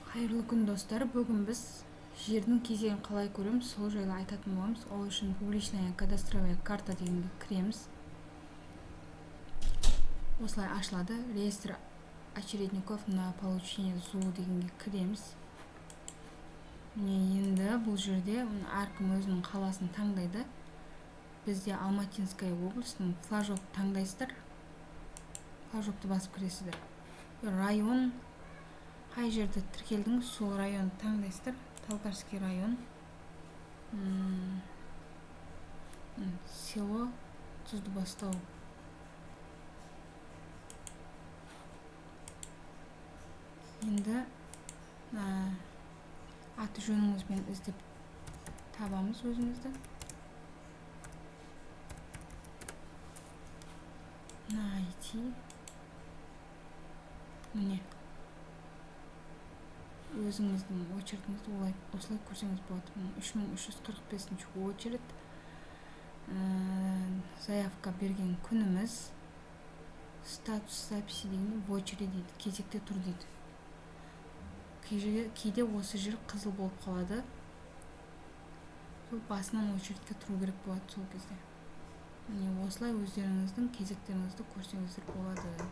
Қайырлы күн достар, бүгін біз жердің кезегін қалай көреміз, сол жайлы айтатын боламыз. Ол үшін публичная кадастровая карта дегенге кіреміз. Осылай ашылады. Реестр очередников на получение ЗУ дегенге кіреміз. Енді бұл жерде әркім өзінің қаласын таңдайды. Бізде Алматинская облысының флажок таңдайсыздар. Флажокты басып кіресіздер. Район, қай жерде тіркелдіңіз, сол район таңдайсыздар. Талкарский район, село Тұздыбастау. Енді аты жөніңізбен іздеп табамыз өзіңізді. Найти. Міне. Өзіңіздің очередіңізді осылай көрсеңіз болады. 3345 очеред. Заявка берген күніміз. Статус записи деген в очереди дейді. Кезекте тұр дейді. Кейде осы жер қызыл болып қалады. Басынан очередке тұру керек болады сол кезде. Осылай өздеріңіздің кезектеріңізді көрсеңіздер болады.